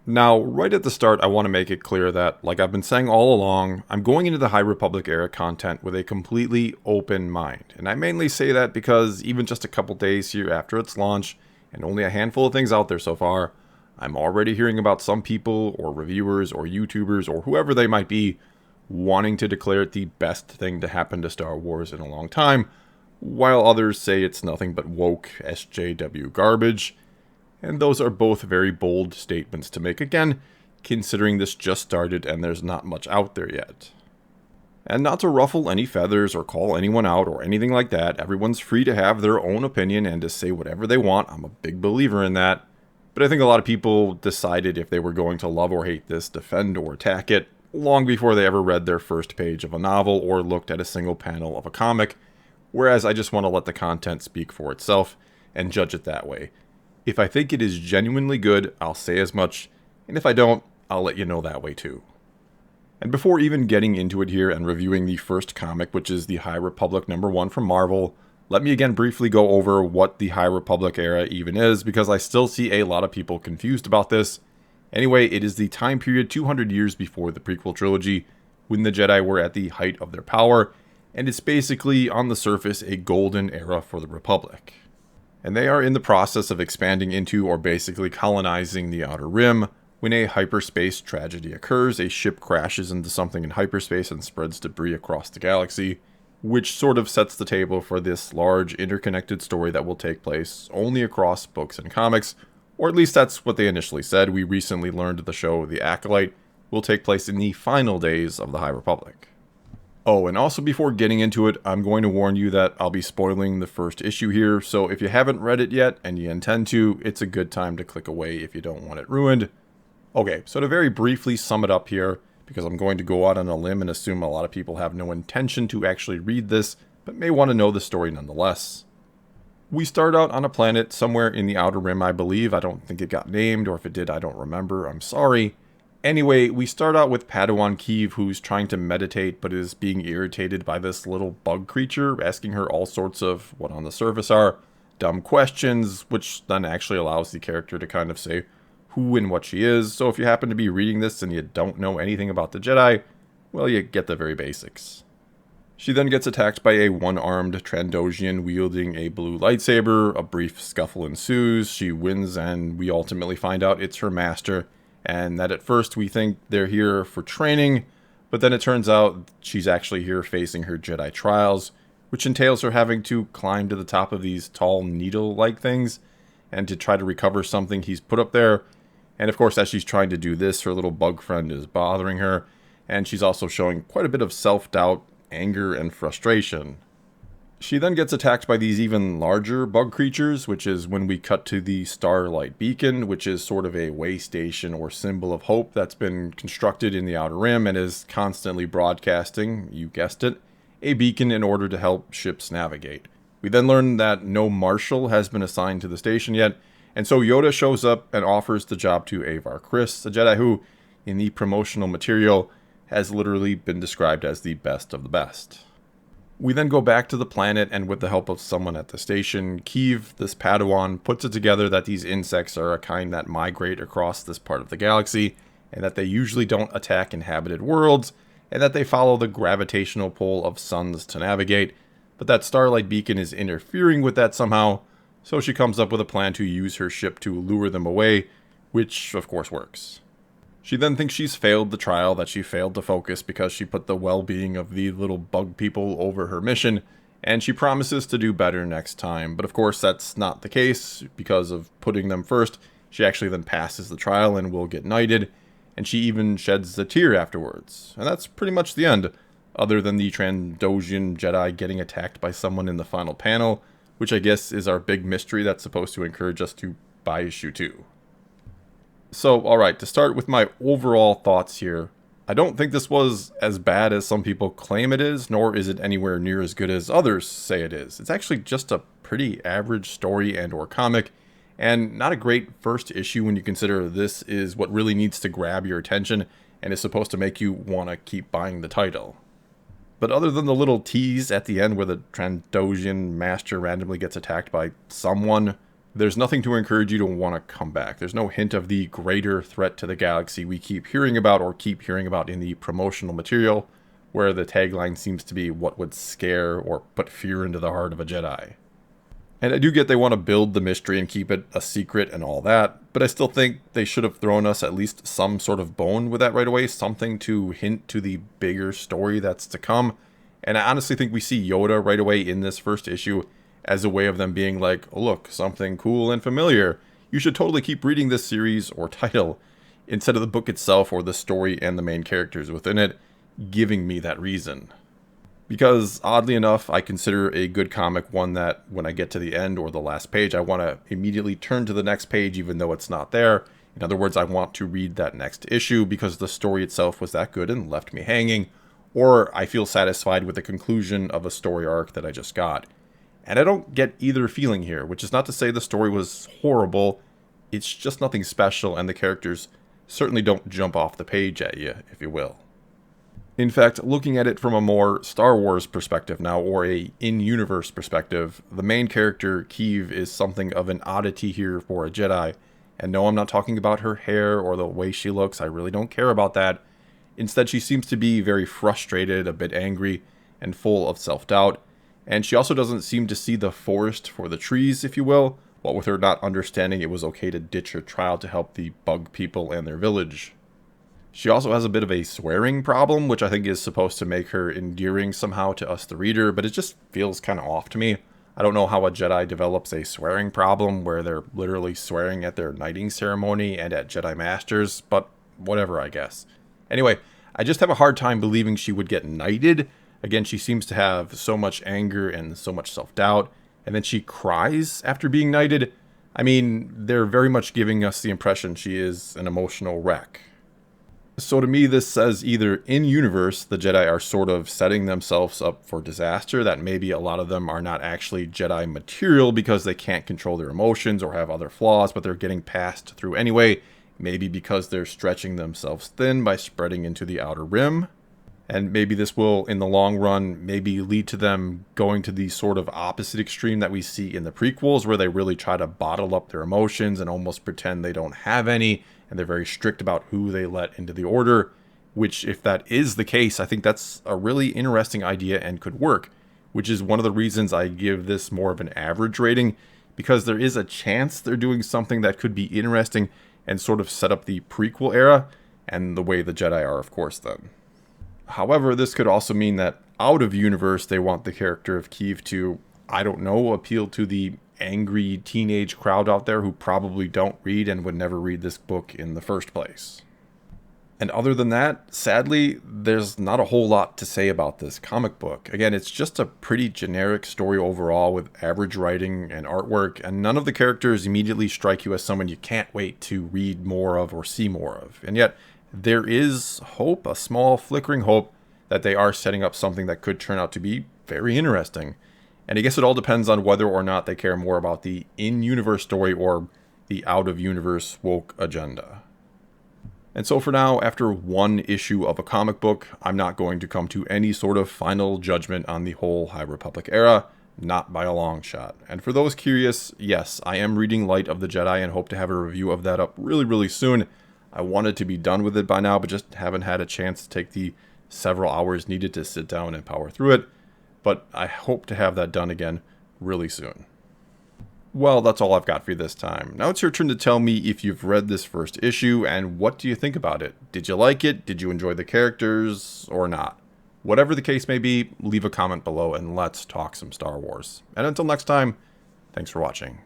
Now, right at the start, I want to make it clear that, like I've been saying all along, I'm going into the High Republic era content with a completely open mind. And I mainly say that because even just a couple days here after its launch, and only a handful of things out there so far, I'm already hearing about some people, or reviewers, or YouTubers, or whoever they might be, wanting to declare it the best thing to happen to Star Wars in a long time, while others say it's nothing but woke SJW garbage. And those are both very bold statements to make again, considering this just started and there's not much out there yet. And not to ruffle any feathers or call anyone out or anything like that, everyone's free to have their own opinion and to say whatever they want. I'm a big believer in that. But I think a lot of people decided if they were going to love or hate this, defend or attack it, long before they ever read their first page of a novel or looked at a single panel of a comic, whereas I just want to let the content speak for itself and judge it that way. If I think it is genuinely good, I'll say as much, and if I don't, I'll let you know that way too. And before even getting into it here and reviewing the first comic, which is the High Republic #1 from Marvel, let me again briefly go over what the High Republic era even is, because I still see a lot of people confused about this. Anyway, it is the time period 200 years before the prequel trilogy, when the Jedi were at the height of their power, and it's basically, on the surface, a golden era for the Republic. And they are in the process of expanding into or basically colonizing the Outer Rim. When a hyperspace tragedy occurs, a ship crashes into something in hyperspace and spreads debris across the galaxy, which sort of sets the table for this large interconnected story that will take place only across books and comics, or at least that's what they initially said. We recently learned the show The Acolyte will take place in the final days of the High Republic. Oh, and also before getting into it, I'm going to warn you that I'll be spoiling the first issue here, so if you haven't read it yet and you intend to, it's a good time to click away if you don't want it ruined. Okay, so to very briefly sum it up here, because I'm going to go out on a limb and assume a lot of people have no intention to actually read this, but may want to know the story nonetheless. We start out on a planet somewhere in the Outer Rim, I believe. I don't think it got named, or if it did, I don't remember. I'm sorry. Anyway, we start out with Padawan Keeve, who's trying to meditate but is being irritated by this little bug creature, asking her all sorts of, what on the surface are, dumb questions, which then actually allows the character to kind of say who and what she is. So if you happen to be reading this and you don't know anything about the Jedi, well, you get the very basics. She then gets attacked by a one-armed Trandoshan wielding a blue lightsaber. A brief scuffle ensues. She wins, and we ultimately find out it's her master, and that at first we think they're here for training, but then it turns out she's actually here facing her Jedi trials, which entails her having to climb to the top of these tall needle-like things and to try to recover something he's put up there. And of course, as she's trying to do this, her little bug friend is bothering her, and she's also showing quite a bit of self-doubt, anger, and frustration. She then gets attacked by these even larger bug creatures, which is when we cut to the Starlight Beacon, which is sort of a way station or symbol of hope that's been constructed in the Outer Rim and is constantly broadcasting, you guessed it, a beacon in order to help ships navigate. We then learn that no marshal has been assigned to the station yet, and so Yoda shows up and offers the job to Avar Kriss, a Jedi who, in the promotional material, has literally been described as the best of the best. We then go back to the planet, and with the help of someone at the station, Keeve, this Padawan, puts it together that these insects are a kind that migrate across this part of the galaxy, and that they usually don't attack inhabited worlds, and that they follow the gravitational pull of suns to navigate, but that Starlight Beacon is interfering with that somehow, so she comes up with a plan to use her ship to lure them away, which of course works. She then thinks she's failed the trial, that she failed to focus because she put the well-being of the little bug people over her mission, and she promises to do better next time. But of course that's not the case. Because of putting them first, she actually then passes the trial and will get knighted, and she even sheds a tear afterwards. And that's pretty much the end, other than the Trandoshan Jedi getting attacked by someone in the final panel, which I guess is our big mystery that's supposed to encourage us to buy issue 2. So, alright, to start with my overall thoughts here, I don't think this was as bad as some people claim it is, nor is it anywhere near as good as others say it is. It's actually just a pretty average story and or comic, and not a great first issue when you consider this is what really needs to grab your attention and is supposed to make you want to keep buying the title. But other than the little tease at the end where the Trandoshan master randomly gets attacked by someone, There's nothing to encourage you to want to come back. There's no hint of the greater threat to the galaxy we keep hearing about in the promotional material, where the tagline seems to be what would scare or put fear into the heart of a Jedi. And I do get they want to build the mystery and keep it a secret and all that, but I still think they should have thrown us at least some sort of bone with that right away, something to hint to the bigger story that's to come. And I honestly think we see Yoda right away in this first issue as a way of them being like, oh, look, something cool and familiar. You should totally keep reading this series or title, instead of the book itself or the story and the main characters within it giving me that reason. Because, oddly enough, I consider a good comic one that, when I get to the end or the last page, I want to immediately turn to the next page even though it's not there. In other words, I want to read that next issue because the story itself was that good and left me hanging, or I feel satisfied with the conclusion of a story arc that I just got. And I don't get either feeling here, which is not to say the story was horrible. It's just nothing special, and the characters certainly don't jump off the page at you, if you will. In fact, looking at it from a more Star Wars perspective now, or a in-universe perspective, the main character, Keeve, is something of an oddity here for a Jedi. And no, I'm not talking about her hair or the way she looks. I really don't care about that. Instead, she seems to be very frustrated, a bit angry, and full of self-doubt. And she also doesn't seem to see the forest for the trees, if you will, what with her not understanding it was okay to ditch her child to help the bug people and their village. She also has a bit of a swearing problem, which I think is supposed to make her endearing somehow to us, the reader, but it just feels kind of off to me. I don't know how a Jedi develops a swearing problem where they're literally swearing at their knighting ceremony and at Jedi Masters, but whatever, I guess. Anyway, I just have a hard time believing she would get knighted. Again, she seems to have so much anger and so much self-doubt, and then she cries after being knighted. I mean, they're very much giving us the impression she is an emotional wreck. So to me, this says either in-universe, the Jedi are sort of setting themselves up for disaster, that maybe a lot of them are not actually Jedi material because they can't control their emotions or have other flaws, but they're getting passed through anyway, maybe because they're stretching themselves thin by spreading into the Outer Rim. And maybe this will, in the long run, maybe lead to them going to the sort of opposite extreme that we see in the prequels, where they really try to bottle up their emotions and almost pretend they don't have any, and they're very strict about who they let into the order, which, if that is the case, I think that's a really interesting idea and could work, which is one of the reasons I give this more of an average rating, because there is a chance they're doing something that could be interesting and sort of set up the prequel era, and the way the Jedi are, of course, then. However, this could also mean that out of universe, they want the character of Keeve to, I don't know, appeal to the angry teenage crowd out there who probably don't read and would never read this book in the first place. And other than that, sadly, there's not a whole lot to say about this comic book. Again, it's just a pretty generic story overall with average writing and artwork, and none of the characters immediately strike you as someone you can't wait to read more of or see more of. And yet, there is hope, a small flickering hope, that they are setting up something that could turn out to be very interesting. And I guess it all depends on whether or not they care more about the in-universe story or the out-of-universe woke agenda. And so for now, after one issue of a comic book, I'm not going to come to any sort of final judgment on the whole High Republic era, not by a long shot. And for those curious, yes, I am reading Light of the Jedi and hope to have a review of that up really, really soon. I wanted to be done with it by now, but just haven't had a chance to take the several hours needed to sit down and power through it. But I hope to have that done again really soon. Well, that's all I've got for you this time. Now it's your turn to tell me if you've read this first issue, and what do you think about it? Did you like it? Did you enjoy the characters? Or not? Whatever the case may be, leave a comment below and let's talk some Star Wars. And until next time, thanks for watching.